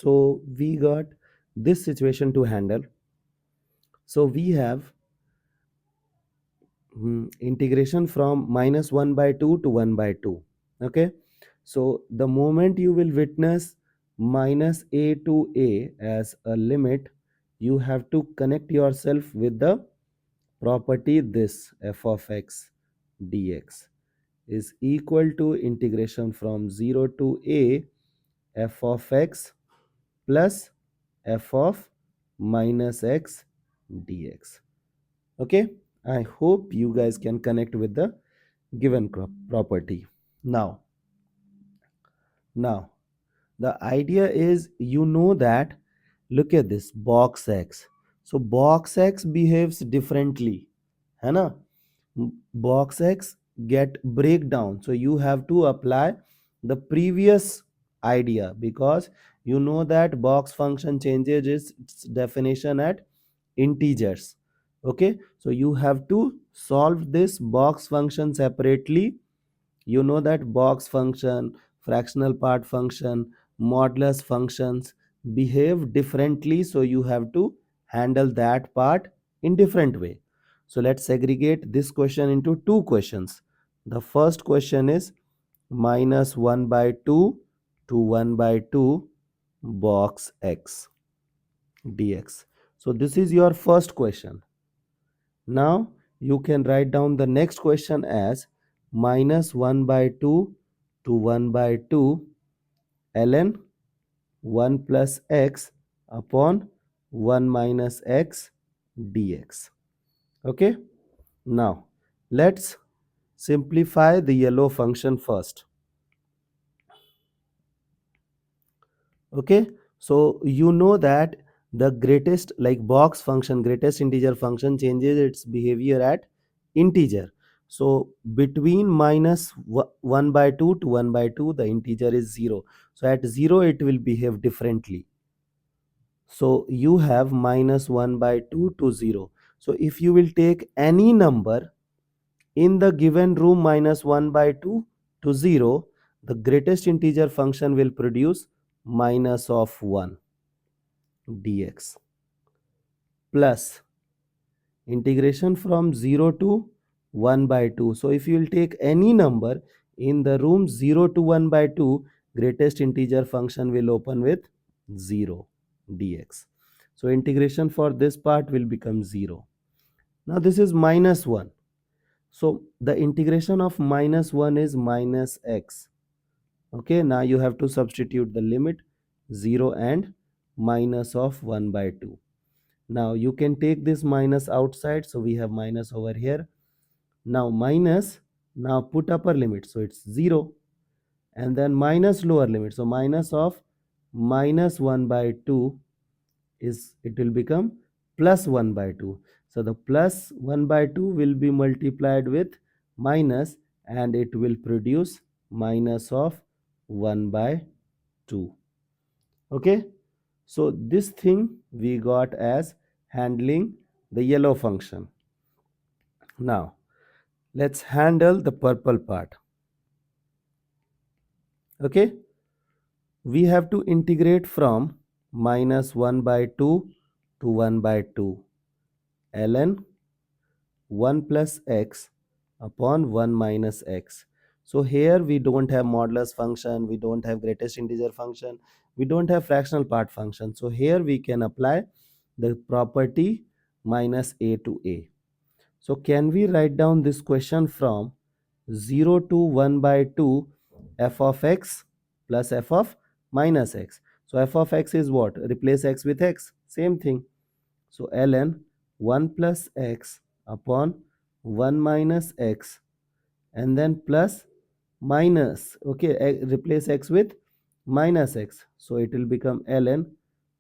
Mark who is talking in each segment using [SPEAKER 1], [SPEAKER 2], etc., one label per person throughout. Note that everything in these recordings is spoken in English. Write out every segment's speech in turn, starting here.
[SPEAKER 1] So we got this situation to handle. So we have integration from -1 by 2 to 1 by 2. Okay, so the moment you will witness minus a to a as a limit, you have to connect yourself with the property this f of x dx is equal to integration from 0 to a f of x plus f of minus x dx. Okay, I hope you guys can connect with the given property. Now now the idea is, that look at this box x. So box x behaves differently, है ना? Box x get breakdown, so you have to apply the previous idea, because that box function changes its definition at integers. Okay, so you have to solve this box function separately. That box function, fractional part function, modulus functions behave differently, so you have to handle that part in different way. So let's segregate this question into two questions. The first question is minus 1 by 2 to 1 by 2 box x dx. So this is your first question. Now you can write down the next question as minus 1 by 2 to 1 by 2 ln 1 plus x upon 1 minus x dx. Okay, now let's simplify the yellow function first. Okay, so that the greatest, like box function, greatest integer function changes its behavior at integer. So between minus 1 by 2 to 1 by 2 the integer is 0, so at 0 it will behave differently. So you have minus 1 by 2 to 0. So if you will take any number in the given room minus 1 by 2 to 0, the greatest integer function will produce minus of 1 dx plus integration from 0 to 1 by 2. So if you will take any number in the room 0 to 1 by 2, greatest integer function will open with 0 dx. So integration for this part will become 0. Now this is minus 1. So the integration of minus 1 is minus x. Okay, now you have to substitute the limit 0 and minus of 1 by 2. Now you can take this minus outside, so we have minus over here. Now minus, now put upper limit, so it's 0, and then minus lower limit, so minus of minus 1 by 2 is, it will become plus 1 by 2. So the plus 1 by 2 will be multiplied with minus, and it will produce minus of 1 by 2. Okay, so this thing we got as handling the yellow function. Now let's handle the purple part. Okay, we have to integrate from minus 1 by 2 to 1 by 2 ln 1 plus x upon 1 minus x. So here we don't have modulus function, we don't have greatest integer function, we don't have fractional part function. So here we can apply the property minus a to a. So can we write down this question from 0 to 1 by 2 f of x plus f of minus x. So f of x is what? Replace x with x. Same thing. So ln 1 plus x upon 1 minus x, and then plus minus, okay, replace x with minus x. So it will become ln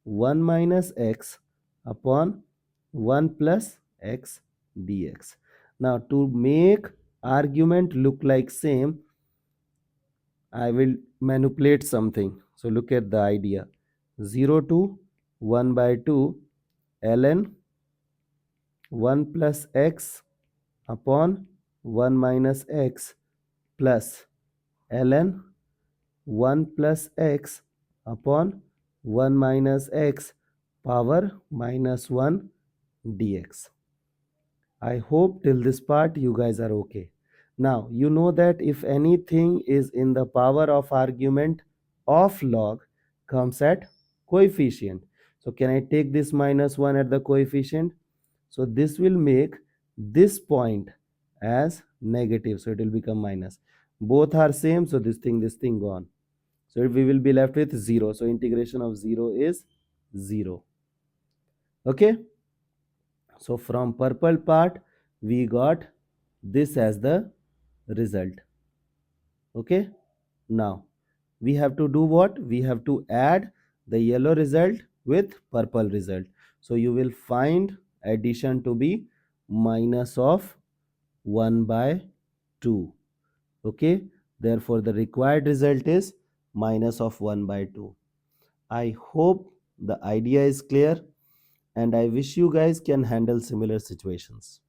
[SPEAKER 1] 1 minus x upon 1 plus x dx. Now to make argument look like same, I will manipulate something. So look at the idea. 0 to 1 by 2 ln 1 plus x upon 1 minus x plus ln 1 plus x upon 1 minus x power minus 1 dx. I hope till this part you guys are okay. Now, you know that if anything is in the power of argument of log comes at coefficient. So, can I take this minus 1 at the coefficient? So, this will make this point as negative. So, it will become minus. Both are same. So, this thing gone. So, we will be left with 0. So, integration of 0 is 0. Okay. So from purple part, we got this as the result. Okay. Now we have to do what? We have to add the yellow result with purple result. So you will find addition to be minus of 1 by 2. Okay. Therefore, the required result is minus of 1 by 2. I hope the idea is clear and I wish you guys can handle similar situations.